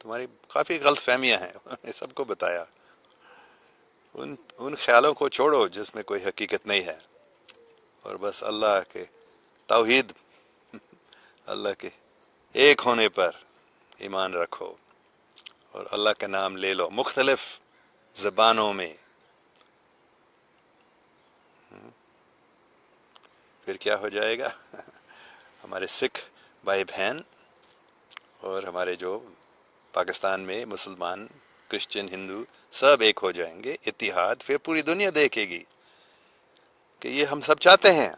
تمہاری کافی غلط فہمیاں ہیں سب کو بتایا. ان خیالوں کو چھوڑو جس میں کوئی حقیقت نہیں ہے، اور بس اللہ کے توحید، اللہ کے ایک ہونے پر ایمان رکھو، اور اللہ کا نام لے لو مختلف زبانوں میں. پھر کیا ہو جائے گا؟ ہمارے سکھ بھائی بہن اور ہمارے جو پاکستان میں مسلمان، کرسچن، ہندو سب ایک ہو جائیں گے، اتحاد. پھر پوری دنیا دیکھے گی کہ یہ ہم سب چاہتے ہیں.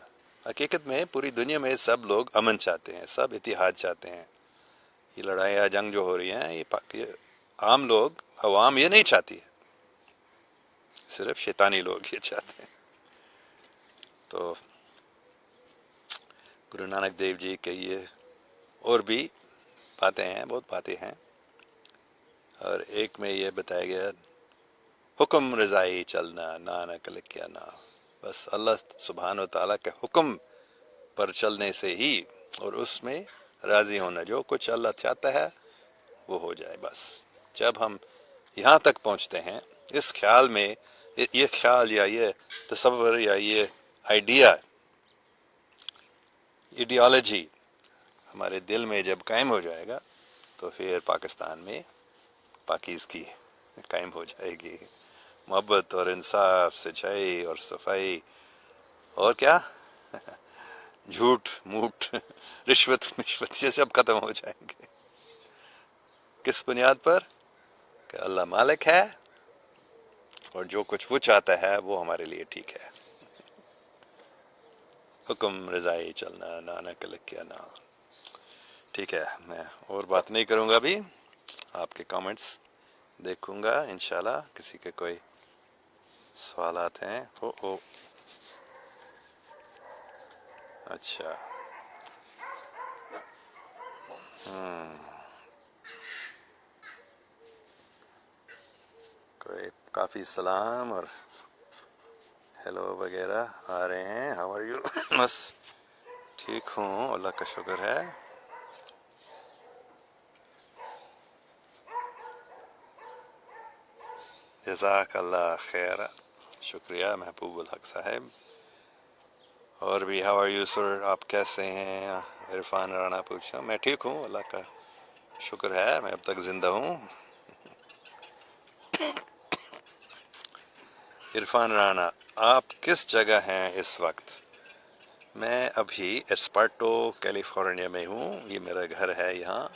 حقیقت میں پوری دنیا میں سب لوگ امن چاہتے ہیں، سب اتحاد چاہتے ہیں. یہ لڑائیاں جنگ جو ہو رہی ہیں، یہ عام لوگ، عوام یہ نہیں چاہتی ہے، صرف شیطانی لوگ یہ چاہتے ہیں. تو گرو نانک دیو جی کے یہ اور بھی باتیں ہیں، بہت باتیں ہیں، اور ایک میں یہ بتایا گیا حکم رضائی چلنا، نانک لکھیا نا. بس اللہ سبحانہ و تعالیٰ کے حکم پر چلنے سے ہی، اور اس میں راضی ہونا، جو کچھ اللہ چاہتا ہے وہ ہو جائے. بس جب ہم یہاں تک پہنچتے ہیں، اس خیال میں، یہ خیال یا یہ تصور یا یہ آئیڈیا، ایڈیالوجی ہمارے دل میں جب قائم ہو جائے گا، تو پھر پاکستان میں پاکیزگی قائم ہو جائے گی. محبت اور انصاف، سچائی اور صفائی، اور کیا، جھوٹ موٹ، رشوت یہ سب ختم ہو جائیں گے. کس بنیاد پر؟ کہ اللہ مالک ہے، اور جو کچھ وہ چاہتا ہے وہ ہمارے لیے ٹھیک ہے. حکم رضائی چلنا، نانک لکھیا نا. ٹھیک ہے، میں اور بات نہیں کروں گا ابھی، آپ کے کامنٹس دیکھوں گا انشاءاللہ. کسی کے کوئی سوالات ہیں؟ اچھا، کوئی کافی سلام اور ہیلو وغیرہ آ رہے ہیں. How are you? بس ٹھیک ہوں، اللہ کا شکر ہے. جزاک اللہ خیر، شکریہ محبوب الحق صاحب. اور بھی ہاؤ آر یو سر، آپ کیسے ہیں؟ عرفان رانا پوچھ رہا ہوں. میں ٹھیک ہوں، اللہ کا شکر ہے، میں اب تک زندہ ہوں. عرفان رانا، آپ کس جگہ ہیں اس وقت؟ میں ابھی ایسپارٹو کیلیفورنیا میں ہوں. یہ میرا گھر ہے، یہاں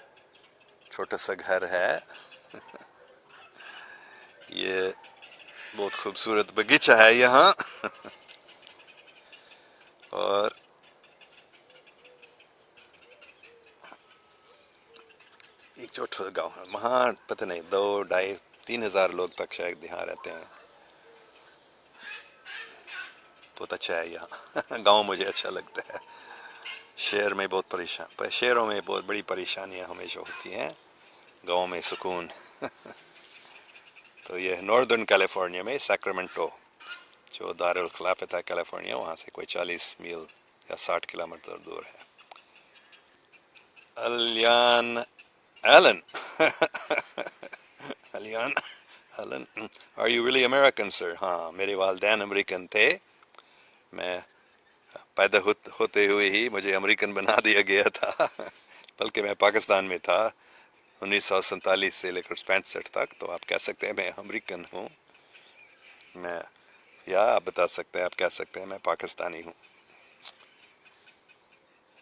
چھوٹا سا گھر ہے. یہ بہت خوبصورت باغیچہ ہے یہاں. اور ایک چھوٹا گاؤں ہے وہاں، پتہ نہیں 2-2.5-3 ہزار لوگ تک شاید یہاں رہتے ہیں. بہت اچھا ہے یہاں. گاؤں مجھے اچھا لگتا ہے. شہر میں بہت شہروں میں بہت بڑی پریشانیاں ہمیشہ ہوتی ہیں، گاؤں میں سکون. تو یہ ناردرن کیلیفورنیا میں سیکرامنٹو، جو دارالخلافت ہے کیلیفورنیا، وہاں سے کوئی 40 میل یا 60 کلومیٹر دور ہے. Alyan Allen. Alyan Allen, are you really American sir؟ ہاں، میرے والدین امریکن تھے. میں پیدا ہوتے ہوئے ہی مجھے امریکن بنا دیا گیا تھا. بلکہ میں پاکستان میں تھا 1947 سے لے کر 65 تک. تو آپ کہہ سکتے ہیں میں امریکن ہوں. میں، یا آپ بتا سکتے ہیں، آپ کہہ سکتے ہیں میں پاکستانی ہوں.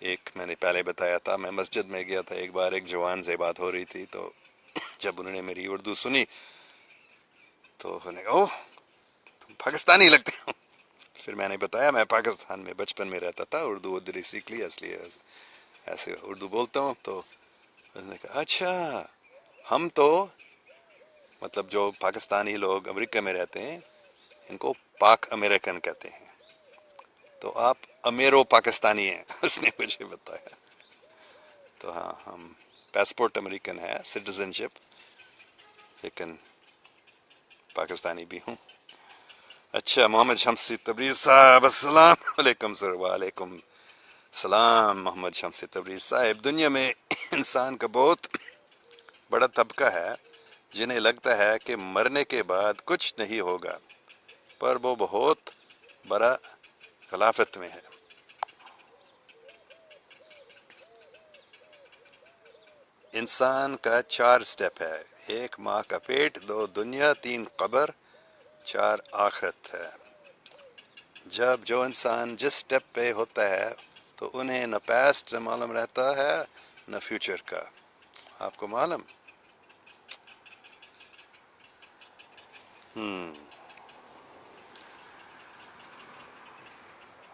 ایک میں نے پہلے بتایا تھا، میں مسجد میں گیا تھا ایک بار، ایک جوان سے بات ہو رہی تھی. تو جب انہوں نے میری اردو سنی تو انہوں نے کہا اوہ تم پاکستانی لگتے ہو. پھر میں نے بتایا میں پاکستان میں بچپن میں رہتا تھا، اردو ادھر ہی سیکھ لی، اس لیے ایسے اردو بولتا ہوں. تو انہوں نے کہا اچھا، ہم تو مطلب جو پاکستانی لوگ امریکہ میں رہتے ہیں ان کو پاک امریکن کہتے ہیں. تو آپ امیرو پاکستانی ہیں. اس نے مجھے بتایا. تو ہاں، ہم پاسپورٹ امریکن ہے، سٹیزن شپ، لیکن پاکستانی بھی ہوں. اچھا، محمد شمسی تبریز صاحب، السلام علیکم سر. وعلیکم السلام محمد شمسی تبریز صاحب. دنیا میں انسان کا بہت بڑا طبقہ ہے جنہیں لگتا ہے کہ مرنے کے بعد کچھ نہیں ہوگا، پر وہ بہت بڑا غلافت میں ہے۔ انسان کا 4 سٹیپ ہے: 1 ماں کا پیٹ، 2 دنیا، 3 قبر، 4 آخرت ہے۔ جب جو انسان جس سٹیپ پہ ہوتا ہے تو انہیں نہ پاسٹ معلوم رہتا ہے نہ فیوچر کا۔ آپ کو معلوم؟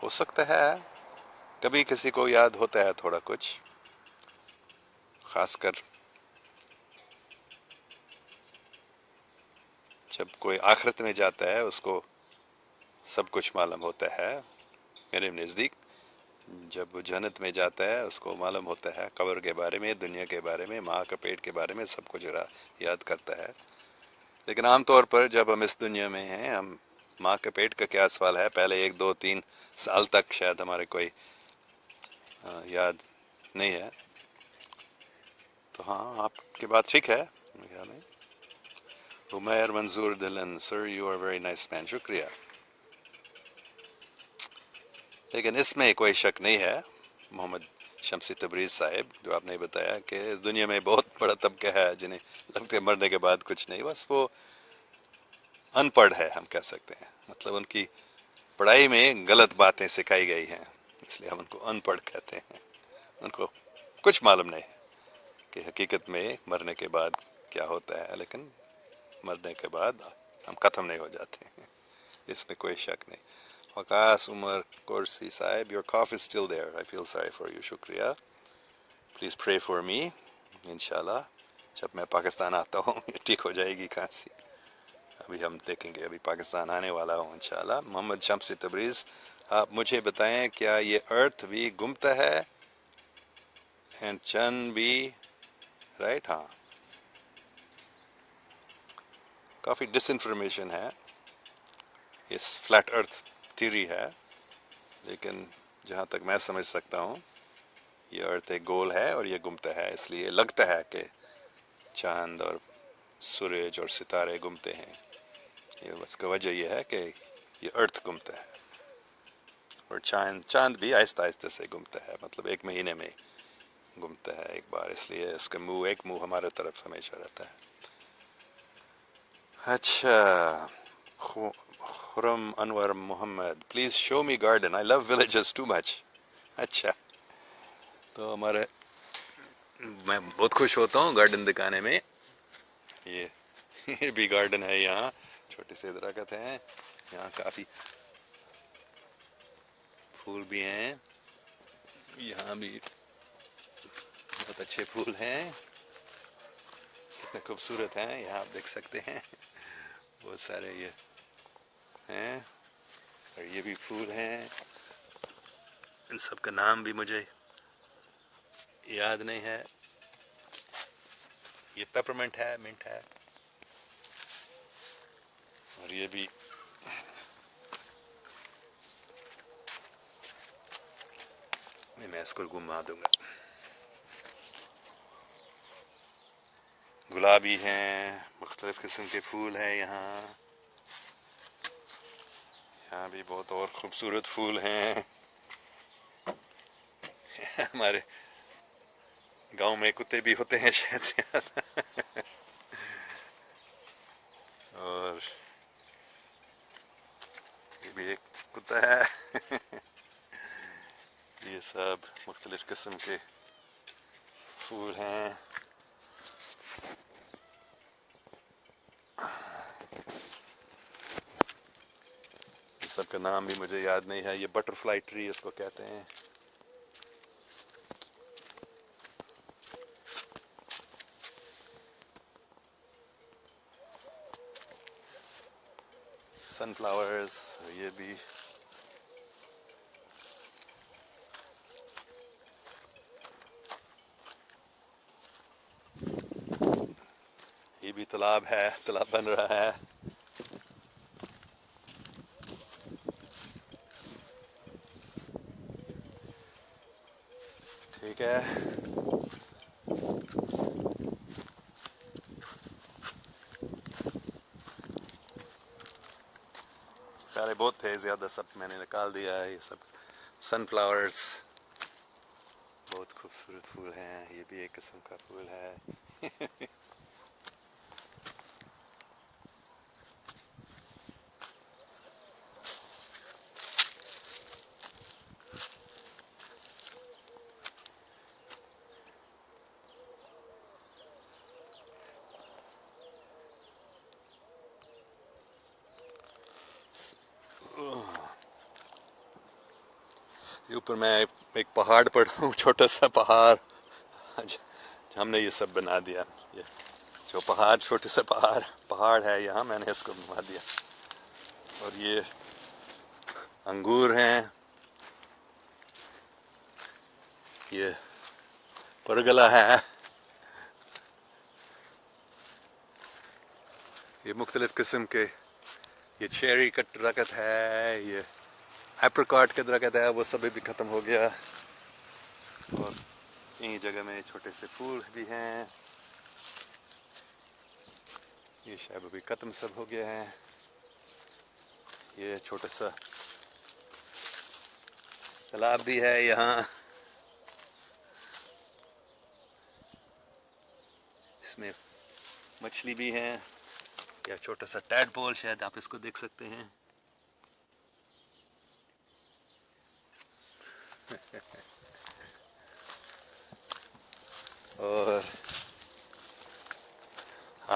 ہو سکتا ہے کبھی کسی کو یاد ہوتا ہے تھوڑا کچھ، خاص کر جب کوئی آخرت میں جاتا ہے اس کو سب کچھ معلوم ہوتا ہے۔ میرے نزدیک جب وہ جنت میں جاتا ہے اس کو معلوم ہوتا ہے قبر کے بارے میں، دنیا کے بارے میں، ماں کا پیٹ کے بارے میں، سب کچھ یاد کرتا ہے۔ لیکن عام طور پر جب ہم اس دنیا میں ہیں، ہم ماں کے پیٹ کا کیا سوال ہے، پہلے 1 2 3 سال تک شاید ہمارے کوئی یاد نہیں ہے۔ تو ہاں، آپ کی بات ٹھیک ہے۔ عمیر منظور دلن، sir you are very nice man, شکریہ۔ لیکن اس میں کوئی شک نہیں ہے محمد شمسی تبریز صاحب، جو آپ نے بتایا کہ اس دنیا میں بہت بڑا طبقہ ہے جنہیں لگتا ہے مرنے کے بعد کچھ نہیں، بس وہ ان پڑھ ہے، ہم کہہ سکتے ہیں۔ مطلب ان کی پڑھائی میں غلط باتیں سکھائی گئی ہیں، اس لیے ہم ان کو ان پڑھ کہتے ہیں۔ ان کو کچھ معلوم نہیں ہے کہ حقیقت میں مرنے کے بعد کیا ہوتا ہے، لیکن مرنے کے بعد ہم ختم نہیں ہو جاتے ہیں، اس میں کوئی شک نہیں۔ وقاص عمر قرسی صاحب، your cough is still there, I feel sorry for you، شکریہ۔ please pray for me، انشاءاللہ جب میں پاکستان آتا ہوں یہ ٹھیک ہو جائے گی کھانسی۔ ابھی ہم دیکھیں گے، ابھی پاکستان آنے والا ہوں انشاءاللہ۔ محمد شمسی تبریز، آپ مجھے بتائیں کیا یہ ارتھ بھی گھومتا ہے اینڈ چند بھی، رائٹ؟ ہاں، کافی ڈس انفارمیشن ہے، اس فلیٹ ارتھ تھیوری ہے، لیکن جہاں تک میں سمجھ سکتا ہوں یہ ارتھ ایک گول ہے اور یہ گھومتا ہے، اس لیے لگتا ہے کہ چاند اور سورج اور ستارے گھومتے ہیں۔ یہ اس کا وجہ یہ ہے کہ یہ ارتھ گھومتا ہے، اور چاند بھی آہستہ آہستہ سے گھومتا ہے، مطلب 1 مہینے میں گھومتا ہے ایک بار، اس لیے اس کا ایک منہ ہمارے طرف ہمیشہ رہتا ہے۔ اچھا، Khurram Anwar Muhammad, please show me garden, I love villages too much. اچھا، تو میں بہت خوش ہوتا ہوں گارڈن دکھانے میں۔ یہ بھی گارڈن ہے، یہاں چھوٹے سے درخت ہیں، یہاں کافی پھول بھی ہیں، یہاں بھی بہت اچھے پھول ہیں، کتنے خوبصورت ہیں، یہاں آپ دیکھ سکتے ہیں بہت سارے یہ ہیں، اور یہ بھی پھول ہیں، ان سب کا نام بھی مجھے یاد نہیں ہے۔ یہ پیپرمنٹ ہے، منٹ ہے، اور یہ بھی میں اس کو گھما دوں گا۔ گلابی ہیں، مختلف قسم کے پھول ہیں یہاں بھی بہت اور خوبصورت پھول ہیں۔ ہمارے گاؤں میں کتے بھی ہوتے ہیں شاید زیادہ، اور یہ بھی ایک کتا ہے۔ یہ سب مختلف قسم کے پھول ہیں۔ سب کا نام بھی مجھے یاد نہیں ہے، یہ بٹر فلائی ٹری اس کو کہتے ہیں۔ سن فلاورز، یہ بھی تالاب ہے، تالاب بن رہا ہے۔ ٹھیک ہے، پہلے بہت تھے، زیادہ سب میں نے نکال دیا ہے. یہ سب سن فلاورز بہت خوبصورت پھول ہیں. یہ بھی ایک قسم کا پھول ہے. یہ اوپر میں ایک پہاڑ پر ہوں، چھوٹا سا پہاڑ. ہم نے یہ سب بنا دیا. یہ جو پہاڑ، چھوٹے سا پہاڑ ہے یہاں، میں نے اس کو بنا دیا. اور یہ انگور ہیں، یہ پرگلا ہے. یہ مختلف قسم کے، یہ چیری کا درخت ہے، یہ ایپریکاٹ کا درخت ہے، وہ سب بھی ختم ہو گیا. اور کئی جگہ میں چھوٹے سے پھول بھی ہیں. یہ شاید ابھی ختم سب ہو گیا ہے. یہ چھوٹا سا تالاب بھی ہے یہاں، اس میں مچھلی بھی ہیں. یا چھوٹا سا ٹیڈ پول، شاید آپ اس کو دیکھ سکتے ہیں. اور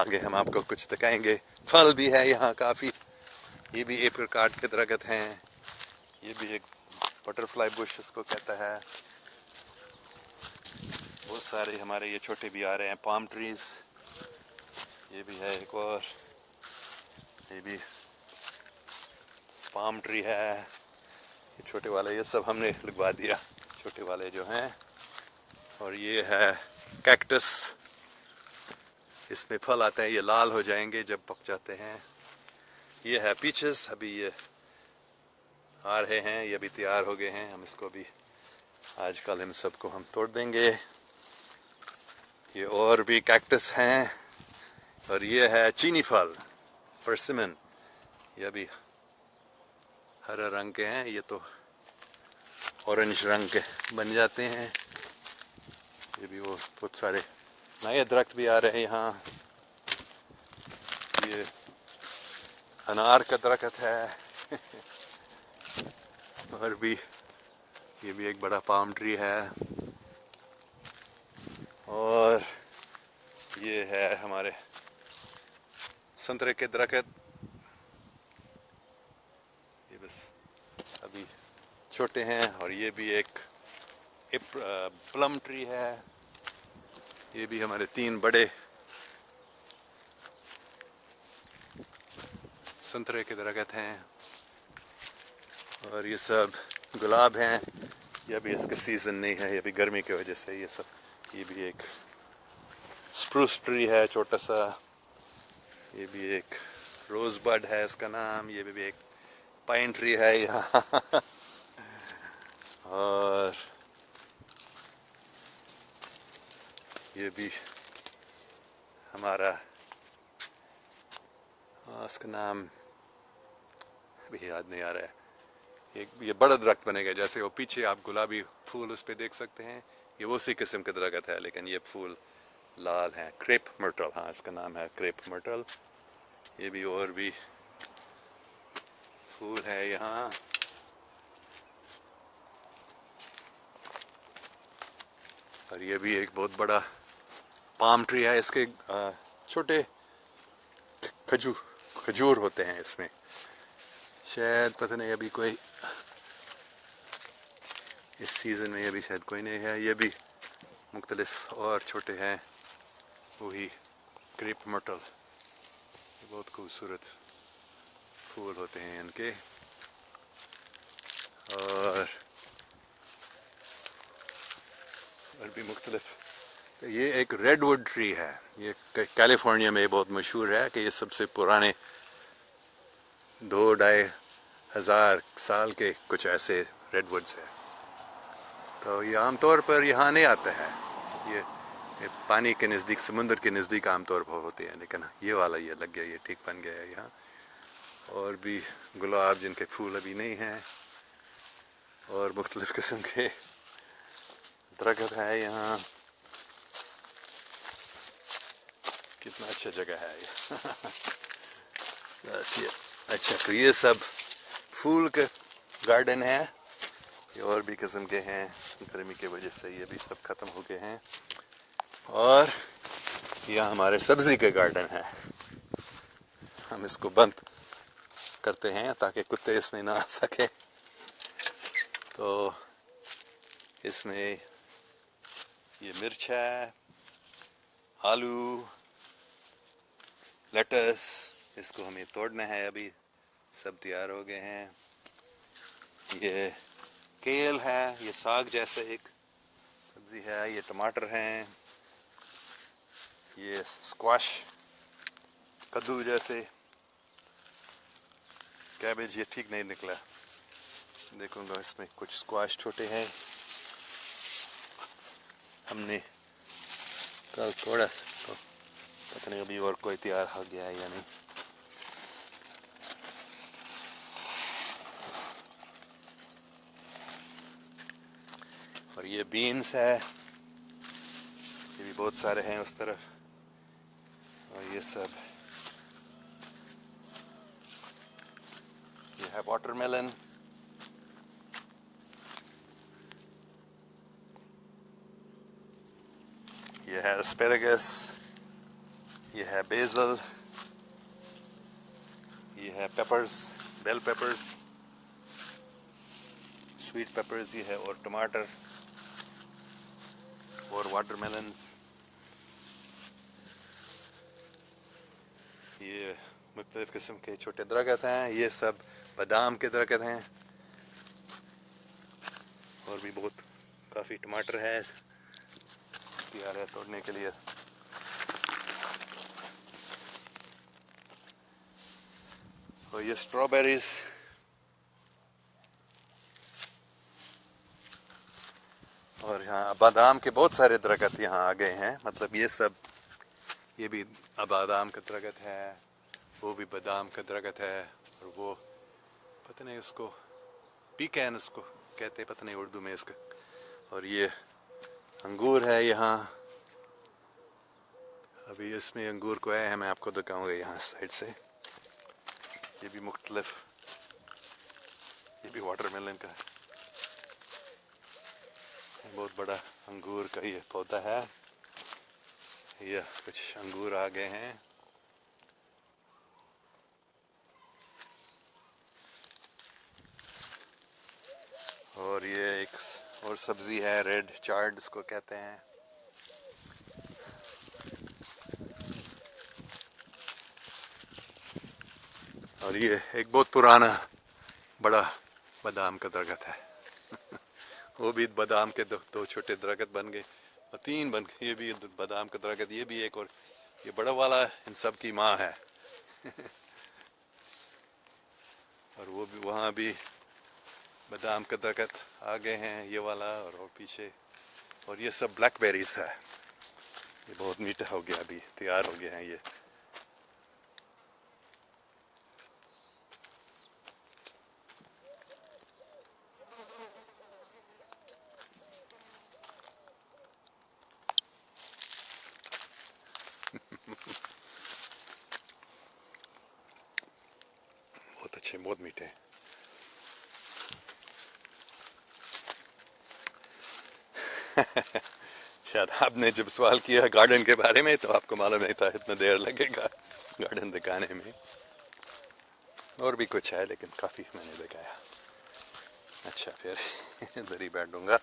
آگے ہم آپ کو کچھ دکھائیں گے. پھل بھی ہے یہاں کافی. یہ بھی ایپریکاٹ کے درخت ہیں. یہ بھی ایک بٹر فلائی بش اس کو کہتا ہے. بہت سارے ہمارے یہ چھوٹے بھی آ رہے ہیں، پام ٹریز. یہ بھی ہے ایک اور، یہ بھی پام ٹری ہے. یہ چھوٹے والے، یہ سب ہم نے لگوا دیا، چھوٹے والے جو ہیں. اور یہ ہے کیکٹس. اس میں پھل آتے ہیں، یہ لال ہو جائیں گے جب پک جاتے ہیں. یہ ہے پیچز، ابھی یہ آ رہے ہیں، یہ بھی تیار ہو گئے ہیں. ہم اس کو بھی آج کل ان سب کو ہم توڑ دیں گے. یہ اور بھی کیکٹس ہیں. اور یہ ہے چینی پھل، پرسمن. یہ بھی ہرے رنگ کے ہیں، یہ تو اورنج رنگ کے بن جاتے ہیں. یہ بھی وہ بہت سارے نئے درخت بھی آ رہے ہیں یہاں. یہ انار کا درخت ہے. اور بھی یہ بھی ایک بڑا پام ٹری ہے. اور یہ ہے ہمارے سنترے کے درخت. یہ بس ابھی چھوٹے ہیں. اور یہ بھی ایک پلم ٹری ہے. یہ بھی ہمارے 3 بڑے سنترے کے درخت ہیں. اور یہ سب گلاب ہیں. یہ ابھی اس کا سیزن نہیں ہے، یہ بھی گرمی کی وجہ سے. یہ سب، یہ بھی ایک سپروس ٹری ہے چھوٹا سا. یہ بھی ایک روز بڈ ہے اس کا نام. یہ بھی ایک پائن ٹری ہے یہاں. اور یہ بھی ہمارا، اس کا نام ابھی یاد نہیں آ رہا ہے. یہ بڑا درخت بنے گا، جیسے وہ پیچھے آپ گلابی پھول اس پہ دیکھ سکتے ہیں. یہ اسی قسم کا درخت ہے، لیکن یہ پھول لال ہیں. کریپ مرٹل، ہاں اس کا نام ہے کریپ مرٹل. یہ بھی اور بھی پھول ہے یہاں. اور یہ بھی ایک بہت بڑا پام ٹری ہے. اس کے چھوٹے کھجور ہوتے ہیں اس میں. شاید پتہ نہیں ابھی کوئی اس سیزن میں ابھی شاید کوئی نہیں ہے. یہ بھی مختلف اور چھوٹے ہیں، وہی کریپ مرٹل. بہت خوبصورت پھول ہوتے ہیں ان کے. اور بھی مختلف. یہ ایک ریڈ ووڈ ٹری ہے. یہ کیلیفورنیا میں بہت مشہور ہے کہ یہ سب سے پرانے 2-2.5 ہزار سال کے کچھ ایسے ریڈ ووڈز ہیں. تو یہ عام طور پر یہاں نہیں آتا ہے. یہ پانی کے نزدیک، سمندر کے نزدیک عام طور پر ہوتے ہیں. لیکن یہ والا یہ لگ گیا، یہ ٹھیک بن گیا ہے یہاں. اور بھی گلاب جن کے پھول ابھی نہیں ہیں، اور مختلف قسم کے درخت ہے یہاں. کتنا اچھا جگہ ہے یہ. بس یہ اچھا، تو یہ سب پھول کے گارڈن ہے. یہ اور بھی قسم کے ہیں، گرمی کی وجہ سے یہ بھی سب ختم ہو گئے ہیں. اور یہ ہمارے سبزی کے گارڈن ہے. ہم اس کو بند کرتے ہیں تاکہ کتے اس میں نہ آ سکے. تو اس میں یہ مرچ ہے، آلو، لیٹس. اس کو ہمیں توڑنا ہے، ابھی سب تیار ہو گئے ہیں. یہ کیل ہے، یہ ساگ جیسے ایک سبزی ہے. یہ ٹماٹر ہیں، یہ اسکواش کدو جیسے. کیبج یہ ٹھیک نہیں نکلا، دیکھوں گا. اس میں کچھ اسکواش چھوٹے ہیں. ہم نے کل تھوڑا سا، پتہ نہیں ابھی اور کوئی تیار ہو گیا ہے یا نہیں. اور یہ بینس ہے، یہ بھی بہت سارے ہیں اس طرف. اور یہ سب، یہ ہے واٹر میلن. یہ ہے اسپیرگس. یہ ہے بیزل. یہ ہے پیپرز، بیل پیپرز، سویٹ پیپرز. یہ ہے اور ٹماٹر اور واٹر میلنز. یہ مختلف قسم کے چھوٹے درخت ہیں. یہ سب بادام کے درخت ہیں. اور بھی بہت کافی ٹماٹر ہے، تیار ہے توڑنے کے لیے. اور یہ اسٹرابیریز. اور یہاں بادام کے بہت سارے درخت یہاں آ گئے ہیں. مطلب یہ سب، یہ بھی بادام کا درخت ہے، وہ بھی بادام کا درخت ہے. اور وہ پتہ نہیں اس کو پیکین اس کو کہتے، پتہ نہیں اردو میں اس کا. اور یہ انگور ہے یہاں. ابھی اس میں انگور کو ہے، میں آپ کو دکھاؤں گا یہاں سائڈ سے. یہ بھی مختلف، یہ بھی واٹر میلن کا بہت بڑا انگور کا یہ پودا ہے. یہ کچھ انگور آ گئے ہیں. اور یہ ایک اور سبزی ہے، ریڈ چارڈ اس کو کہتے ہیں. اور یہ ایک بہت پرانا بڑا بادام کا درخت ہے. وہ بھی بادام کے دو چھوٹے درخت بن گئے، اور 3 بن گئے. یہ بھی بادام کا درخت، یہ بھی ایک. اور یہ بڑا والا ان سب کی ماں ہے. اور وہ بھی وہاں بھی بادام کا درخت آگے ہیں، یہ والا اور وہ پیچھے. اور یہ سب بلیک بیریز ہے. یہ بہت میٹھا ہو گیا، ابھی تیار ہو گیا ہے یہ. بہت اچھے، بہت میٹھے. شاید آپ نے جب سوال کیا گارڈن کے بارے میں تو آپ کو معلوم نہیں تھا اتنا دیر لگے گا گارڈن دکھانے میں. اور بھی کچھ ہے لیکن کافی میں نے دکھایا. اچھا، پھر ادھر ہی بیٹھوں گا.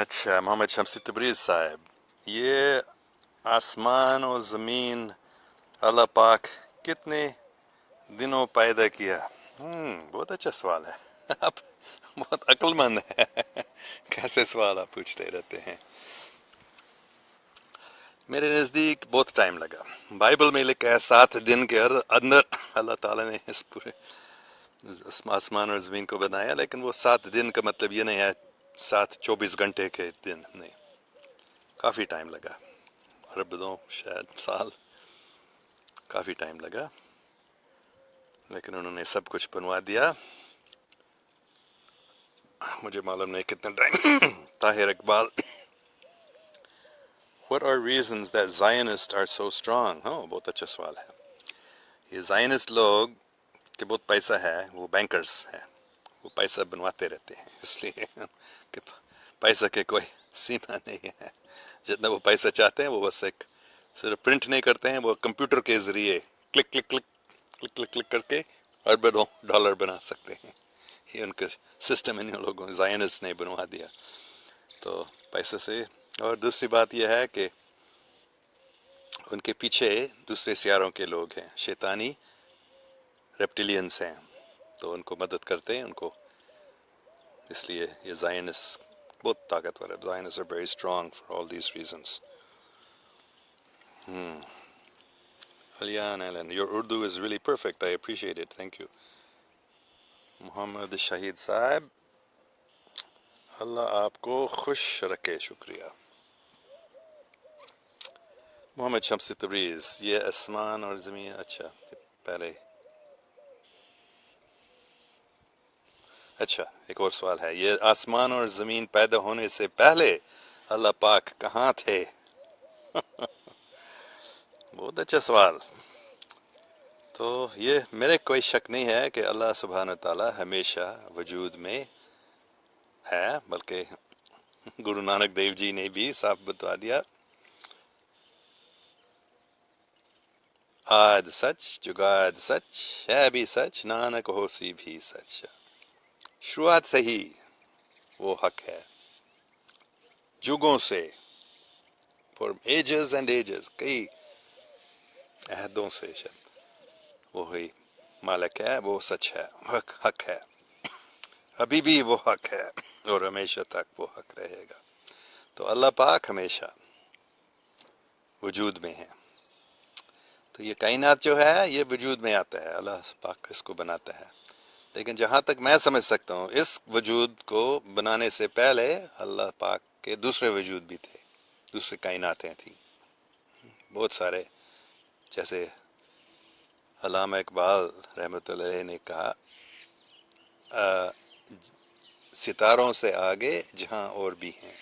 اچھا، محمد شمسی تبریز صاحب، یہ آسمان و زمین اللہ پاک کتنے دنوں پیدا کیا؟ بہت اچھا سوال ہے. آپ بہت عقل مند ہے. کیسے سوال آپ پوچھتے رہتے ہیں. میرے نزدیک بہت ٹائم لگا. بائبل میں لکھا ہے 7 دن کے اندر اللہ تعالیٰ نے اس پورے آسمان اور زمین کو بنایا. لیکن وہ 7 دن کا مطلب یہ نہیں ہے 7 24 گھنٹے کے دن، نہیں. کافی ٹائم لگا، اربوں شاید سال. کافی ٹائم لگا لیکن انہوں نے سب کچھ بنوا دیا. مجھے معلوم نہیں کتنا time. Tahir Iqbal, what are reasons that Zionists are so strong? بہت اچھا سوال ہے. یہ زائنسٹ لوگ کہ بہت پیسہ ہے, وہ بینکرز ہیں, وہ پیسہ بنواتے رہتے ہیں, اس لیے کہ پیسہ کے کوئی سیما نہیں ہے. جتنا وہ پیسہ چاہتے ہیں وہ بس ایک صرف پرنٹ نہیں کرتے ہیں, وہ کمپیوٹر کے ذریعے click click click click click click کر کے اربوں ڈالر بنا سکتے ہیں. یہ ان کا سسٹم ان لوگوں زائنسٹ نے بنوا دیا تو پیسے سے. اور دوسری بات یہ ہے کہ ان کے پیچھے دوسرے سیاروں کے لوگ ہیں, شیطانی ریپٹیلینز ہیں, تو ان کو مدد کرتے ہیں ان کو, اس لیے یہ زائنس بہت طاقتور ہے. زائنس are very strong for all these reasons. Alian Alan, your Urdu is really perfect. I appreciate it. Thank you. محمد شہید صاحب, اللہ آپ کو خوش رکھے, شکریہ. محمد شمس تبریز, یہ آسمان اور زمین, اچھا پہلے, اچھا ایک اور سوال ہے, یہ آسمان اور زمین پیدا ہونے سے پہلے اللہ پاک کہاں تھے؟ بہت اچھا سوال. تو یہ میرے کوئی شک نہیں ہے کہ اللہ سبحانہ تعالیٰ ہمیشہ وجود میں ہے, بلکہ گرو نانک دیو جی نے بھی صاف بتوا دیا, آد سچ جگاد سچ ہے بھی سچ, نانک ہوسی بھی سچ. شروعات سے ہی وہ حق ہے, جگوں سے, فور ایجز اینڈ ایجز, کئی عہدوں سے شب وہی مالک ہے, وہ سچ ہے, حق ہے, ابھی بھی وہ حق ہے اور ہمیشہ تک وہ حق رہے گا. تو اللہ پاک ہمیشہ وجود میں ہے. تو یہ کائنات جو ہے یہ وجود میں آتا ہے, اللہ پاک اس کو بناتا ہے. لیکن جہاں تک میں سمجھ سکتا ہوں, اس وجود کو بنانے سے پہلے اللہ پاک کے دوسرے وجود بھی تھے, دوسرے کائناتیں تھیں بہت سارے. جیسے علامہ اقبال رحمۃ اللہ علیہ نے کہا, ستاروں سے آگے جہاں اور بھی ہیں,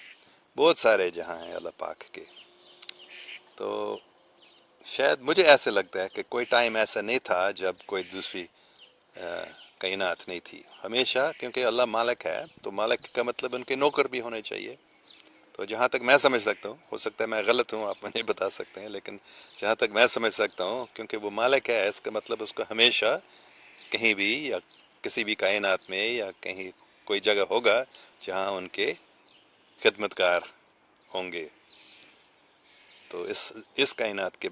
بہت سارے جہاں ہیں اللہ پاک کے. تو شاید مجھے ایسے لگتا ہے کہ کوئی ٹائم ایسا نہیں تھا جب کوئی دوسری کائنات نہیں تھی, ہمیشہ, کیونکہ اللہ مالک ہے تو مالک کا مطلب ان کے نوکر بھی ہونے چاہیے. تو جہاں تک میں سمجھ سکتا ہوں, ہو سکتا ہے میں غلط ہوں, آپ مجھے بتا سکتے ہیں, لیکن جہاں تک میں سمجھ سکتا ہوں, کیونکہ وہ مالک ہے, اس کا مطلب اس کو ہمیشہ کہیں بھی یا کسی بھی کائنات میں یا کہیں کوئی جگہ ہوگا جہاں ان کے خدمت گار ہوں گے. تو اس کائنات کے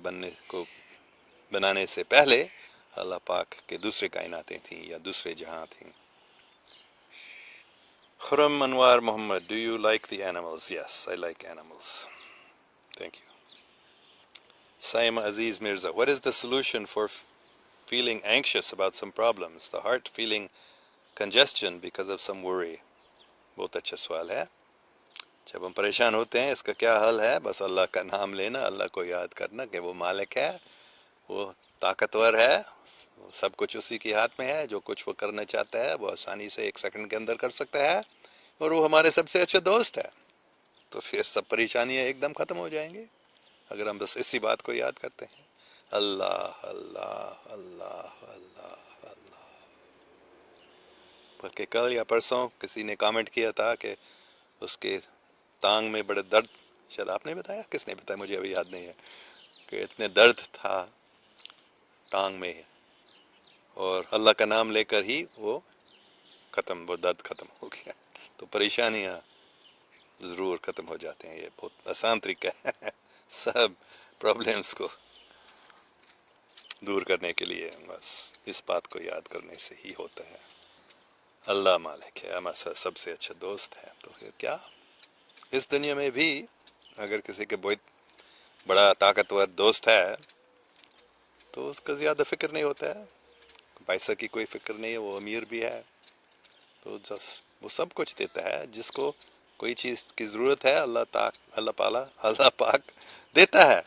بنانے سے پہلے اللہ پاک کے دوسرے کائناتیں تھیں یا دوسرے جہاں تھیں. خرم انوار محمد, do you like the animals? Yes, I like animals. Thank you. Saima Aziz Mirza, what is the solution for feeling anxious about some problems? The heart feeling congestion because of some worry. بہت اچھا سوال ہے. جب ہم پریشان ہوتے ہیں اس کا کیا حل ہے؟ بس اللہ کا نام لینا, اللہ کو یاد کرنا کہ وہ مالک ہے, وہ طاقتور ہے, سب کچھ اسی کے ہاتھ میں ہے, جو کچھ وہ کرنا چاہتا ہے وہ آسانی سے 1 سیکنڈ کے اندر کر سکتا ہے, اور وہ ہمارے سب سے اچھا دوست ہے. تو پھر سب پریشانیاں ایک دم ختم ہو جائیں گے اگر ہم بس اسی بات کو یاد کرتے ہیں, اللہ اللہ اللہ اللہ اللہ. بلکہ کل یا پرسوں کسی نے کامنٹ کیا تھا کہ اس کے ٹانگ میں بڑے درد, شاید آپ نے بتایا, کس نے بتایا مجھے ابھی یاد نہیں ہے, کہ اتنے درد تھا ٹانگ میں, اور اللہ کا نام لے کر ہی وہ درد ختم ہو گیا. تو پریشانیاں ضرور ختم ہو جاتے ہیں, یہ بہت آسان طریقہ ہے سب پرابلمس کو دور کرنے کے لیے, بس اس بات کو یاد کرنے سے ہی ہوتا ہے. اللہ مالک ہے, ہمارا سب سے اچھا دوست ہے. تو پھر کیا, اس دنیا میں بھی اگر کسی کے بہت بڑا طاقتور دوست ہے تو اس کا زیادہ فکر نہیں ہوتا ہے, پیسہ کی کوئی فکر نہیں ہے, وہ امیر بھی ہے تو وہ سب کچھ دیتا ہے, جس کو کوئی چیز کی ضرورت ہے اللہ پاک دیتا ہے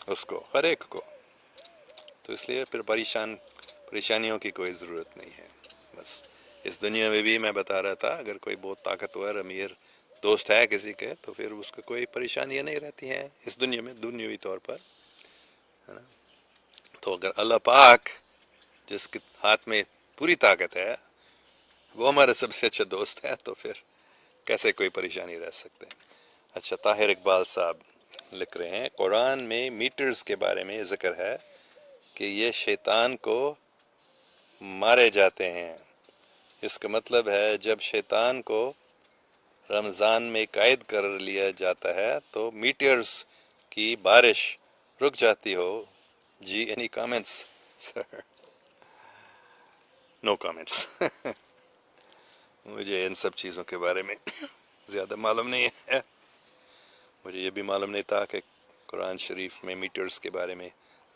اس کو, ہر ایک کو. تو اس لیے پھر پریشانیوں کی کوئی ضرورت نہیں ہے. بس اس دنیا میں بھی میں بتا رہا تھا اگر کوئی بہت طاقتور امیر دوست ہے کسی کے تو پھر اس کو کوئی پریشانیاں نہیں رہتی ہیں اس دنیا میں دنیاوی طور پر، ہے نا. تو اگر اللہ پاک جس کے ہاتھ میں پوری طاقت ہے وہ ہمارا سب سے اچھا دوست ہے تو پھر کیسے کوئی پریشانی رہ سکتے ہیں. اچھا، طاہر اقبال صاحب لکھ رہے ہیں قرآن میں میٹرز کے بارے میں ذکر ہے کہ یہ شیطان کو مارے جاتے ہیں. اس کا مطلب ہے جب شیطان کو رمضان میں قید کر لیا جاتا ہے تو میٹرز کی بارش رک جاتی ہو. جی اینی کامنٹس؟ نو کامنٹس. مجھے ان سب چیزوں کے بارے میں زیادہ معلوم نہیں ہے. مجھے یہ بھی معلوم نہیں تھا کہ قرآن شریف میں میٹرز کے بارے میں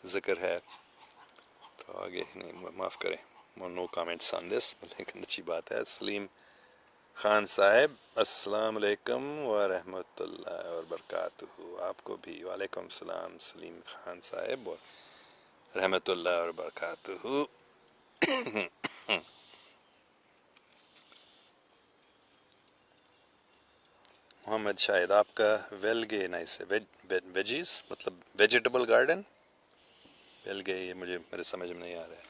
ذکر ہے. تو آگے نہیں، معاف کریں، نو کامنٹس آن دس. لیکن اچھی بات ہے. سلیم خان صاحب السلام علیکم ورحمۃ اللہ وبرکاتہ. آپ کو بھی وعلیکم السلام سلیم خان صاحب رحمۃ اللہ وبرکاتہ. محمد شاہد آپ کا ویلگے نائس ہے، ویجیز مطلب ویجیٹیبل گارڈن. ویلگے یہ مجھے میرے سمجھ میں نہیں آ رہا ہے.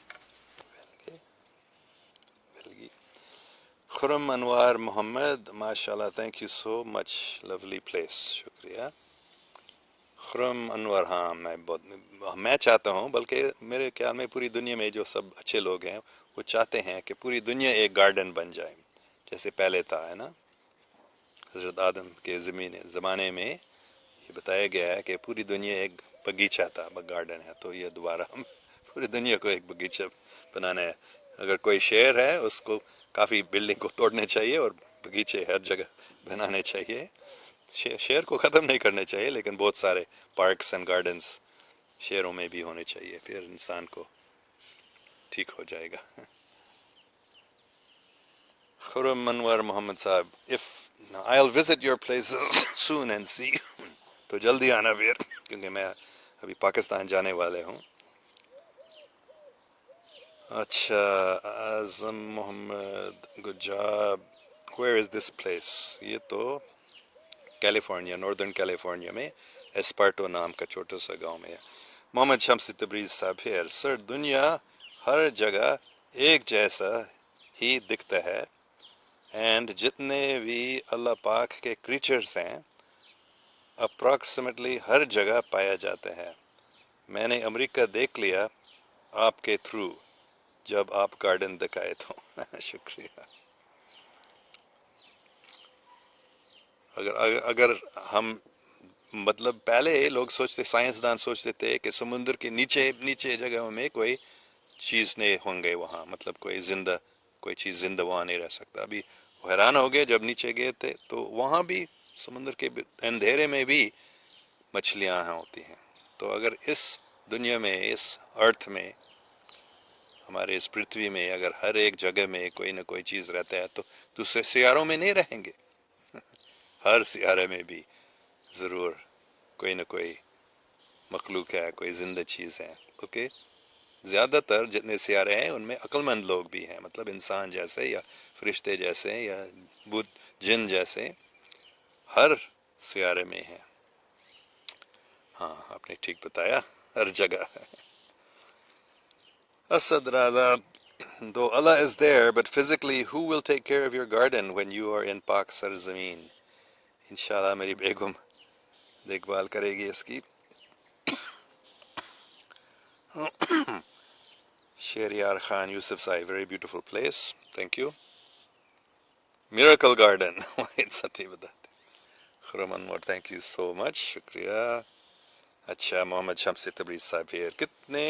ویلگی. خرم انوار محمد ماشاء اللہ، thank you so much, lovely place. شکریہ خرم انور. ہاں میں چاہتا ہوں، بلکہ میرے خیال میں پوری دنیا میں جو سب اچھے لوگ ہیں وہ چاہتے ہیں کہ پوری دنیا ایک گارڈن بن جائے جیسے پہلے تھا، ہے نا. حضرت آدم کے زمانے میں یہ بتایا گیا ہے کہ پوری دنیا ایک باغیچہ تھا، گارڈن ہے. تو یہ دوبارہ ہم پوری دنیا کو ایک باغیچہ بنانا ہے. اگر کوئی شہر ہے اس کو کافی بلڈنگ کو توڑنے چاہیے اور باغیچے ہر جگہ بنانے چاہیے. شہر کو ختم نہیں کرنے چاہیے لیکن بہت سارے پارکس اینڈ گارڈنز شہروں میں بھی ہونے چاہیے، پھر انسان کو ٹھیک ہو جائے گا. خرم منور محمد صاحب if I'll visit your places soon and see. تو جلدی آنا پھر، کیونکہ میں ابھی پاکستان جانے والے ہوں. اچھا، Azam Muhammad good job. where is this place؟ یہ تو کیلیفورنیا، ناردرن کیلیفورنیا میں ایسپارٹو نام کا چھوٹا سا گاؤں میں ہے. محمد شمس تبریز صاحب ہے. سر دنیا ہر جگہ ایک جیسا ہی دکھتا ہے اینڈ جتنے بھی اللہ پاک کے کریچرز ہیں اپروکسیمیٹلی ہر جگہ پایا جاتا ہے. میں نے امریکہ دیکھ لیا آپ کے تھرو جب آپ گارڈن دکھائے تو. شکریہ. اگر ہم مطلب پہلے لوگ سوچتے، سائنسدان سوچتے تھے کہ سمندر کے نیچے جگہوں میں کوئی چیز نہیں ہوں گے وہاں، مطلب کوئی چیز زندہ وہاں نہیں رہ سکتا. ابھی حیران ہو گئے جب نیچے گئے تھے تو وہاں بھی سمندر کے اندھیرے میں بھی مچھلیاں ہوتی ہیں. تو اگر اس دنیا میں، اس ارتھ میں، ہمارے اس پرتھوی میں اگر ہر ایک جگہ میں کوئی نہ کوئی چیز رہتا ہے تو دوسرے سیاروں میں نہیں رہیں گے. ہر سیارے میں بھی ضرور کوئی نہ کوئی مخلوق ہے، کوئی زندہ چیز ہے. کیونکہ زیادہ تر جتنے سیارے ہیں ان میں عقل مند لوگ بھی ہیں، مطلب انسان جیسے یا فرشتے جیسے یا جن جیسے ہر سیارے میں ہیں. ہاں آپ نے ٹھیک بتایا، ہر جگہ. اسد رضا though Allah is there but physically who will take care of your garden when you are in پاک سرزمین؟ انشاءاللہ میری بیگم دیکھ بھال کرے گی اس کی. شہریار خان یوسف صاحب very beautiful place, thank you. Miracle garden سچی بتاتے. خرم انور تھینک یو سو مچ، شکریہ. اچھا، محمد شمس تبریز صاحب here. کتنے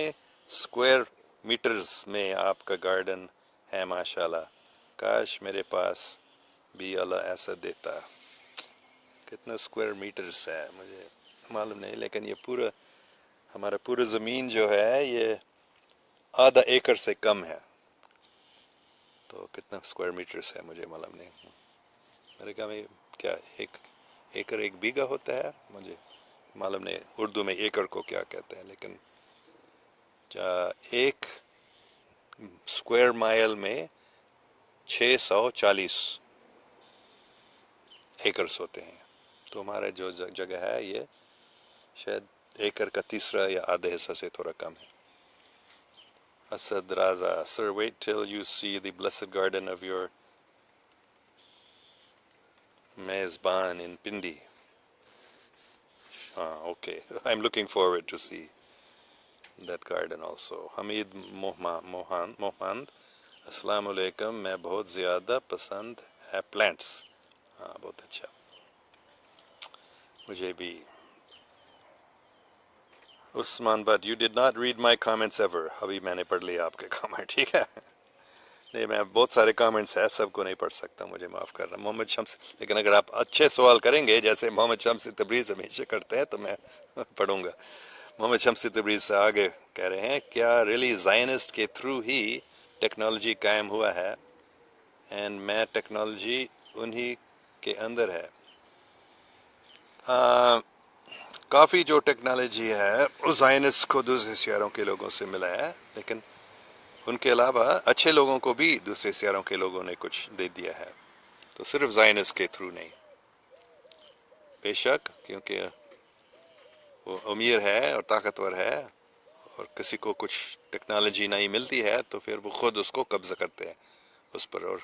اسکوائر میٹرز میں آپ کا گارڈن ہے؟ ماشاءاللہ، کاش میرے پاس بھی اللہ ایسا دیتا. کتنا اسکوائر میٹرز ہے مجھے معلوم نہیں، لیکن یہ ہمارا پورا زمین جو ہے یہ آدھا ایکڑ سے کم ہے. تو کتنا اسکوائر میٹرز ہے مجھے معلوم نہیں. میرے خیال میں کیا ایک ایکڑ ایک بیگھا ہوتا ہے، مجھے معلوم نہیں اردو میں ایکڑ کو کیا کہتے ہیں. لیکن ایک اسکوائر مائل میں 640 ایکرز ہوتے ہیں. تو ہمارا جو جگہ ہے یہ شاید ایکر کا تیسرا یا آدھے حصہ سے تھوڑا کم ہے. Asad Raza sir wait till you see the blessed garden of your میزبان in Pindi. Okay I am looking forward to see that garden also. Hamid موہند السلام علیکم. میں بہت زیادہ پسند ہے پلانٹس. ہاں بہت اچھا. مجھے بھی. Usman Butt you did not read my comments ever. ابھی میں نے پڑھ لیا آپ کے کامنٹ. ٹھیک ہے. نہیں میں بہت سارے کامنٹس ہیں سب کو نہیں پڑھ سکتا, مجھے معاف کرنا. محمد شمس لیکن اگر آپ اچھے سوال کریں گے جیسے محمد شمس تبریز ہمیشہ کرتے ہیں تو میں پڑھوں گا. محمد شمس تبریز سے آگے کہہ رہے ہیں کیا ریلی زائنسٹ کے تھرو ہی ٹیکنالوجی قائم ہوا ہے اینڈ میں ٹیکنالوجی انہی کے اندر ہے. کافی جو ٹیکنالوجی ہے وہ زائنس کو دوسرے سیاروں کے لوگوں سے ملا ہے, لیکن ان کے علاوہ اچھے لوگوں کو بھی دوسرے سیاروں کے لوگوں نے کچھ دے دیا ہے, تو صرف زائنس کے تھرو نہیں. بے شک کیونکہ وہ امیر ہے اور طاقتور ہے اور کسی کو کچھ ٹیکنالوجی نہیں ملتی ہے تو پھر وہ خود اس کو قبضہ کرتے ہیں اس پر, اور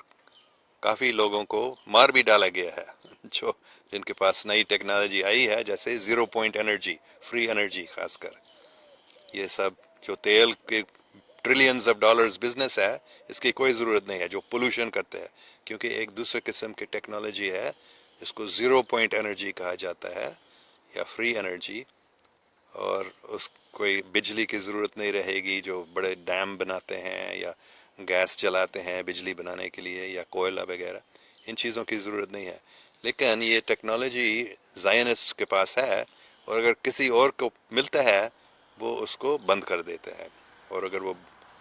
کافی لوگوں کو مار بھی ڈالا گیا ہے جو جن کے پاس نئی ٹیکنالوجی آئی ہے, جیسے 0 پوائنٹ انرجی, فری انرجی. خاص کر یہ سب جو تیل کے ٹریلینز آف ڈالرز بزنس ہے اس کی کوئی ضرورت نہیں ہے جو پولوشن کرتے ہیں, کیونکہ ایک دوسرے قسم کی ٹیکنالوجی ہے اس کو 0 پوائنٹ انرجی کہا جاتا ہے یا فری انرجی, اور اس کوئی بجلی کی ضرورت نہیں رہے گی. جو بڑے ڈیم بناتے ہیں یا گیس جلاتے ہیں بجلی بنانے کے لیے یا کوئلہ وغیرہ, ان چیزوں کی ضرورت نہیں ہے. لیکن یہ ٹیکنالوجی زائنس کے پاس ہے, اور اگر کسی اور کو ملتا ہے وہ اس کو بند کر دیتے ہیں, اور اگر وہ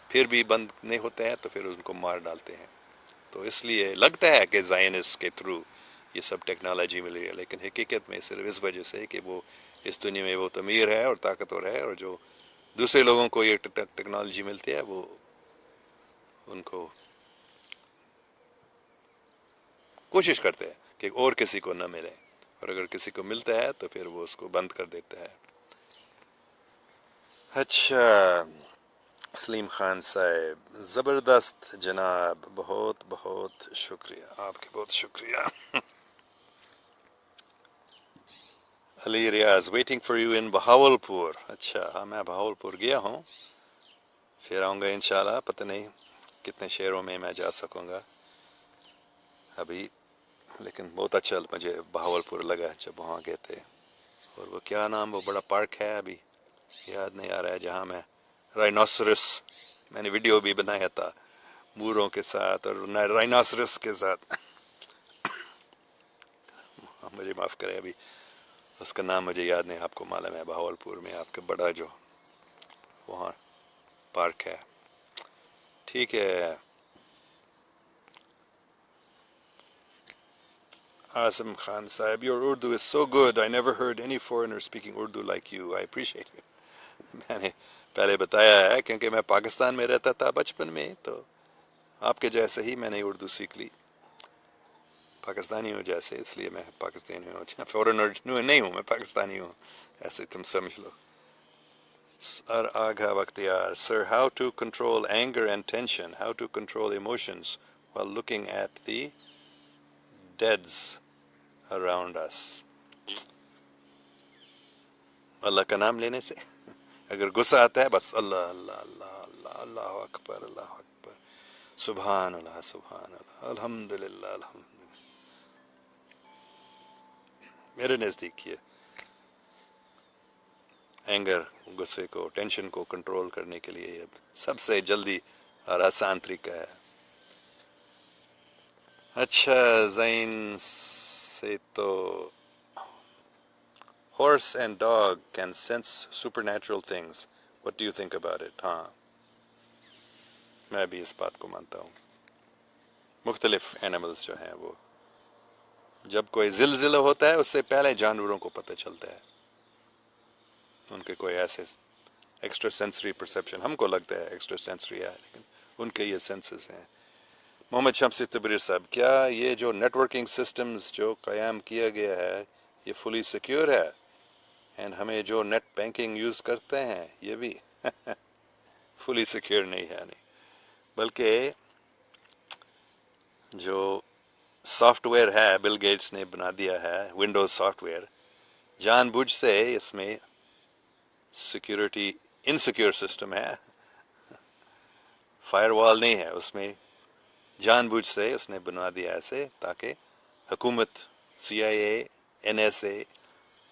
پھر بھی بند نہیں ہوتے ہیں تو پھر ان کو مار ڈالتے ہیں. تو اس لیے لگتا ہے کہ زائنس کے تھرو یہ سب ٹیکنالوجی ملی ہے, لیکن حقیقت میں صرف اس وجہ سے کہ وہ اس دنیا میں وہ امیر ہے اور طاقتور ہے, اور جو دوسرے لوگوں کو یہ ٹیکنالوجی ملتی ہے وہ ان کو کوشش کرتے ہیں کہ اور کسی کو نہ ملے, اور اگر کسی کو ملتا ہے تو پھر وہ اس کو بند کر دیتا ہے. اچھا سلیم خان صاحب زبردست جناب, بہت بہت شکریہ, آپ کے بہت شکریہ. Ali Riaz waiting for you in Bahawalpur. اچھا ہاں میں بہاول پور گیا ہوں, پھر آؤں گا انشاءاللہ. پتہ نہیں کتنے شہروں میں جا سکوں گا ابھی, لیکن بہت اچھا مجھے بہاول پور لگا جب وہاں گئے تھے. اور وہ کیا نام, وہ بڑا پارک ہے ابھی یاد نہیں آ رہا ہے, جہاں میں رائنوسرس, میں نے ویڈیو بھی بنایا تھا موروں کے ساتھ اور رائنوسرس کے ساتھ. مجھے معاف کریں ابھی اس کا نام مجھے یاد نہیں. آپ کو معلوم ہے بہاول پور میں آپ کے بڑا جو وہاں پارک ہے. ٹھیک ہے. Azam Khan Sahib, your Urdu is so good. I never heard any foreigner speaking Urdu like you. I appreciate it. میں نے پہلے بتایا ہے کیونکہ میں پاکستان میں رہتا تھا بچپن میں, تو آپ کے جیسے ہی میں نے اردو سیکھ لی, پاکستانی ہوں جیسے, اس لیے میں پاکستانی ہوں. فورنر نہیں ہوں, میں پاکستانی ہوں, ایسے تم سمجھ لو. سر آگا بختیار سر, how to control anger and tension, how to control emotions while looking at the deads around us. اللہ کا نام لینے سے اگر غصہ آتا ہے بس اللہ اللہ اللہ اللہ اللہ اکبر اللہ اکبر, سبحان اللہ سبحان اللہ, الحمد للہ الحمد للہ. میرے نزدیک یہ اینگر, غصے کو, ٹینشن کو کنٹرول کرنے کے لیے سب سے جلدی اور آسان طریقہ ہے. اچھا زین سے تو horse and dog can sense supernatural things. What do you think about it? ہاں میں بھی اس بات کو مانتا ہوں. مختلف اینیملز جو ہیں وہ جب کوئی زلزلہ ہوتا ہے اس سے پہلے جانوروں کو پتہ چلتا ہے, ان کے کوئی ایسے ایکسٹرا سینسری پرسیپشن. ہم کو لگتا ہے ایکسٹرا سینسری ہے لیکن ان کے یہ سینسز ہیں. محمد شمسی تبریر صاحب، کیا یہ جو نیٹ ورکنگ سسٹمز جو قیام کیا گیا ہے یہ فلی سیکیور ہے؟ اینڈ ہمیں جو نیٹ بینکنگ یوز کرتے ہیں یہ بھی فلی سیکیور نہیں ہے، نہیں بلکہ جو سافٹ ویئر ہے بل گیٹس نے بنا دیا ہے، ونڈوز سافٹ ویئر، جان بوجھ سے اس میں سیکیورٹی انسیکیور سسٹم ہے، فائر وال نہیں ہے اس میں. جان بوجھ سے اس نے بنا دیا ایسے تاکہ حکومت، سی آئی اے، این ایس اے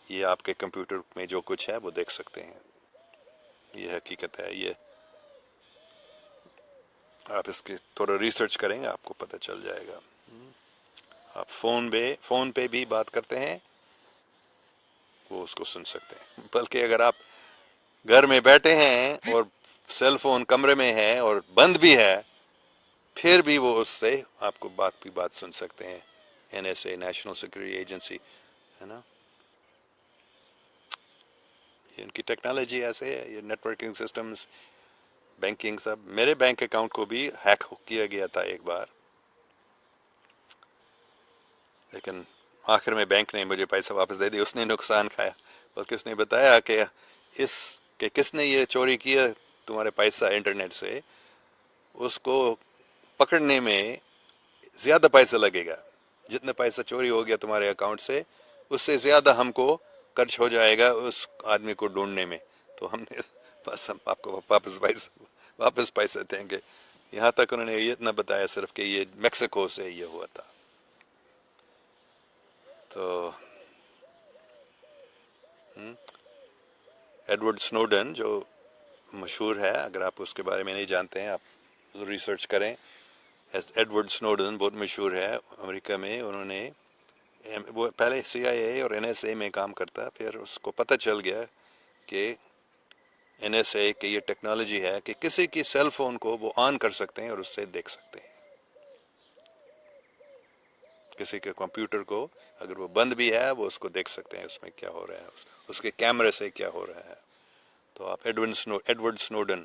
یہ آپ کے کمپیوٹر میں جو کچھ ہے وہ دیکھ سکتے ہیں. یہ حقیقت ہے. یہ آپ اس کی تھوڑا ریسرچ کریں گے آپ کو پتہ چل جائے گا. آپ فون پہ بھی بات کرتے ہیں وہ اس کو سن سکتے ہیں. بلکہ اگر آپ گھر میں بیٹھے ہیں اور سیل فون کمرے میں ہے اور بند بھی ہے پھر بھی وہ اس سے آپ کو بات سن سکتے ہیں. N S A, national security agency ہے نا. ان کی ٹیکنالوجی ایسے ہے. یہ نیٹ ورکنگ سسٹمز، بینکنگ سب. میرے بینک اکاؤنٹ کو بھی ہیک کیا گیا تھا ایک بار، لیکن آخر میں بینک نے مجھے پیسہ واپس دے دیا. اس نے نقصان کھایا، بلکہ اس نے بتایا کہ کس نے یہ چوری کیا تمہارے پیسہ انٹرنیٹ سے، اس کو پکڑنے میں زیادہ پیسہ لگے گا. جتنا پیسہ چوری ہو گیا تمہارے اکاؤنٹ سے اس سے زیادہ ہم کو خرچ ہو جائے گا اس آدمی کو ڈھونڈنے میں. تو ہم نے بس ہم آپ کو واپس پیسے دیں گے. یہاں تک انہوں نے یہ اتنا بتایا صرف کہ یہ میکسیکو سے یہ ہوا تھا. تو ایڈورڈ سنوڈن جو مشہور ہے، اگر آپ اس کے بارے میں نہیں جانتے ہیں آپ ریسرچ کریں. ایڈورڈ سنوڈن بہت مشہور ہے امریکہ میں. انہوں نے وہ پہلے سی آئی اے اور این ایس اے میں کام کرتا، پھر اس کو پتہ چل گیا کہ این ایس اے کی یہ ٹیکنالوجی ہے کہ کسی کی سیل فون کو وہ آن کر سکتے ہیں اور اس سے دیکھ سکتے ہیں. کسی کے کمپیوٹر کو اگر وہ بند بھی ہے وہ اس کو دیکھ سکتے ہیں اس میں کیا ہو رہا ہے، اس کے کیمرے سے کیا ہو رہا ہے. تو آپ ایڈورڈ سنوڈن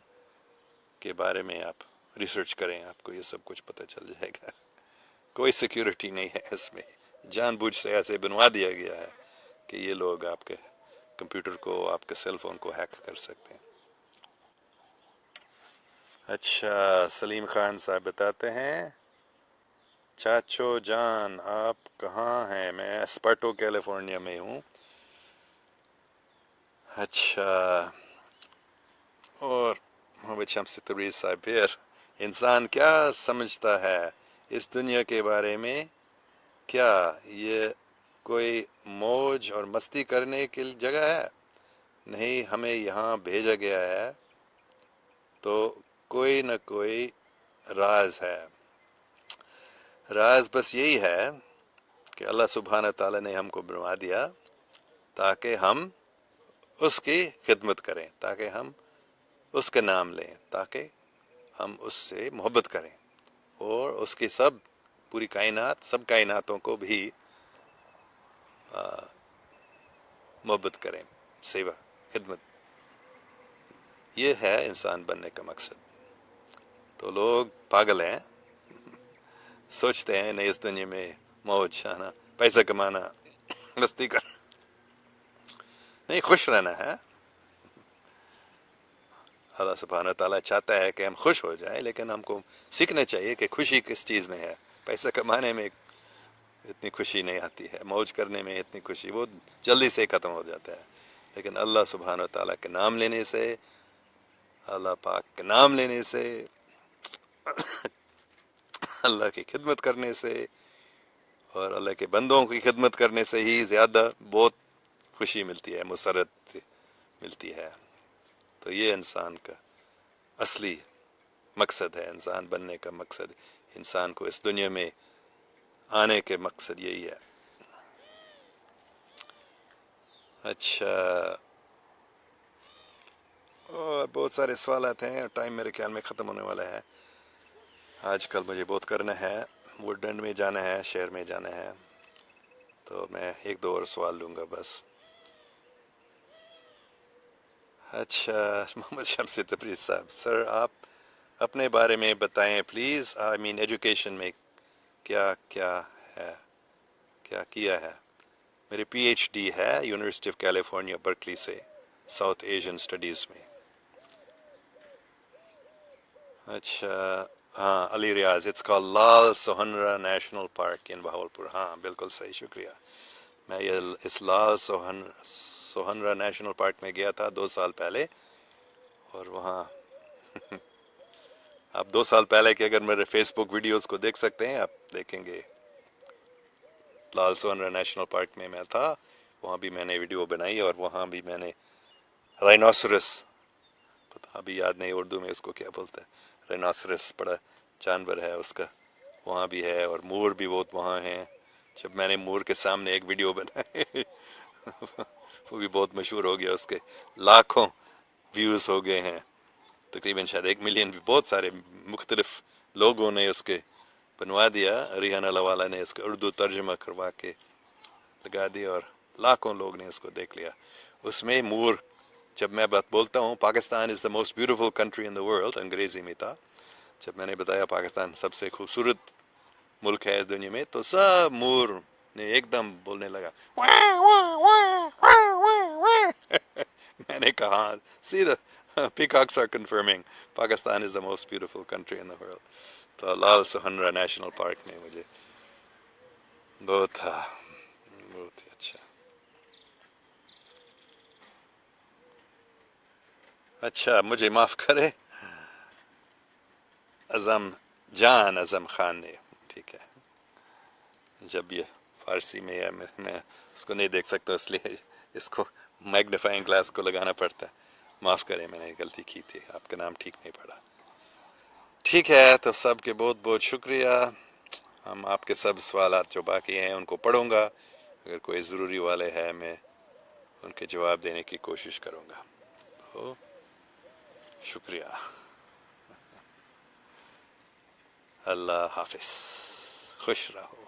کے بارے میں آپ ریسرچ کریں، آپ کو یہ سب کچھ پتہ چل جائے گا. کوئی سیکیورٹی نہیں ہے اس میں. جان بوجھ سے ایسے بنوا دیا گیا ہے کہ یہ لوگ آپ کے کمپیوٹر کو، آپ کے سیل فون کو ہیک کر سکتے ہیں. اچھا، سلیم خان صاحب بتاتے ہیں، چاچو جان آپ کہاں ہیں؟ میں اسپرٹو کیلیفورنیا میں ہوں. اچھا. اور محمد شمس تبریز صاحب، پھر انسان کیا سمجھتا ہے اس دنیا کے بارے میں؟ کیا یہ کوئی موج اور مستی کرنے کی جگہ ہے؟ نہیں، ہمیں یہاں بھیجا گیا ہے تو کوئی نہ کوئی راز ہے. راز بس یہی ہے کہ اللہ سبحانہ تعالیٰ نے ہم کو بنوا دیا تاکہ ہم اس کی خدمت کریں، تاکہ ہم اس کا نام لیں، تاکہ ہم اس سے محبت کریں اور اس کی پوری کائنات، سب کائناتوں کو بھی محبت کریں، سیوا، خدمت. یہ ہے انسان بننے کا مقصد. تو لوگ پاگل ہیں، سوچتے ہیں نہیں اس دنیا میں موج آنا، پیسہ کمانا، مستی کرنا. نہیں، خوش رہنا ہے. اللہ سبحانہ تعالیٰ چاہتا ہے کہ ہم خوش ہو جائیں، لیکن ہم کو سیکھنا چاہیے کہ خوشی کس چیز میں ہے. پیسہ کمانے میں اتنی خوشی نہیں آتی ہے، موج کرنے میں اتنی خوشی وہ جلدی سے ختم ہو جاتا ہے. لیکن اللہ سبحانہ تعالیٰ کے نام لینے سے، اللہ پاک کے نام لینے سے، اللہ کی خدمت کرنے سے اور اللہ کے بندوں کی خدمت کرنے سے ہی زیادہ بہت خوشی ملتی ہے، مسرت ملتی ہے. تو یہ انسان کا اصلی مقصد ہے، انسان بننے کا مقصد، انسان کو اس دنیا میں آنے کے مقصد یہی ہے. اچھا، اور بہت سارے سوالات ہیں، ٹائم میرے خیال میں ختم ہونے والا ہے. آج کل مجھے بہت کرنا ہے، ووڈلینڈ میں جانا ہے، شہر میں جانا ہے. تو میں ایک دو اور سوال لوں گا بس. اچھا محمد شمس تبریز صاحب، سر آپ اپنے بارے میں بتائیں پلیز، آئی مین ایجوکیشن میں کیا کیا ہے، کیا کیا ہے؟ میری پی ایچ ڈی ہے یونیورسٹی آف کیلیفورنیا برکلی سے، ساؤتھ ایشین اسٹڈیز میں۔ اچھا ہاں، علی ریاض، it's call Lal سوہنرا national park ان بہاولپور، ہاں بالکل صحیح، شکریہ۔ میں یہ اس لال سوہنرا نیشنل پارک میں گیا تھا 2 سال پہلے، اور وہاں آپ 2 سال پہلے کے اگر میرے فیس بک ویڈیوز کو دیکھ سکتے ہیں، آپ دیکھیں گے لال سوہنرا نیشنل پارک میں میں تھا، وہاں بھی میں نے ویڈیو بنائی، اور وہاں بھی میں نے رائنوسرس، پتہ ابھی یاد نہیں اردو میں اس کو کیا بولتے ہیں، رائنوسرس بڑا جانور ہے اس کا، وہاں بھی ہے، اور مور بھی بہت وہاں ہیں۔ جب میں نے مور کے سامنے ایک ویڈیو بنائی وہ بھی بہت مشہور ہو گیا، اس کے لاکھوں ویوز ہو گئے ہیں، تقریباً شاید 1 ملین، بھی بہت سارے مختلف لوگوں نے اس کے بنوا دیا، ریحانہ لوالا نے اس کا اردو ترجمہ کروا کے لگا دیا، اور لاکھوں لوگ نے اس کو دیکھ لیا۔ اس میں مور، جب میں بات بولتا ہوں Pakistan is the most beautiful country in the world, انگریزی میں تھا، جب میں نے بتایا پاکستان سب سے خوبصورت ملک ہے اس دنیا میں، تو سب مور نے ایک دم بولنے لگا میں نے کہا see the peacocks are confirming Pakistan is the most beautiful country in the world. تو لال سوہنرا نیشنل پارک میں مجھے بہت تھا، بہت ہی اچھا۔ اچھا مجھے معاف کرے، اعظم جان، اعظم خان نے، ٹھیک ہے، جب یہ فارسی میں ہے میں اس کو نہیں دیکھ سکتا، اس لیے اس کو میگنیفائنگ گلاس کو لگانا پڑتا ہے، معاف کریں میں نے غلطی کی تھی، آپ کا نام ٹھیک نہیں پڑا۔ ٹھیک ہے، تو سب کے بہت بہت شکریہ، ہم آپ کے سب سوالات جو باقی ہیں ان کو پڑھوں گا، اگر کوئی ضروری والے ہیں میں ان کے جواب دینے کی کوشش کروں گا، تو شکریہ، اللہ حافظ، خوش رہو۔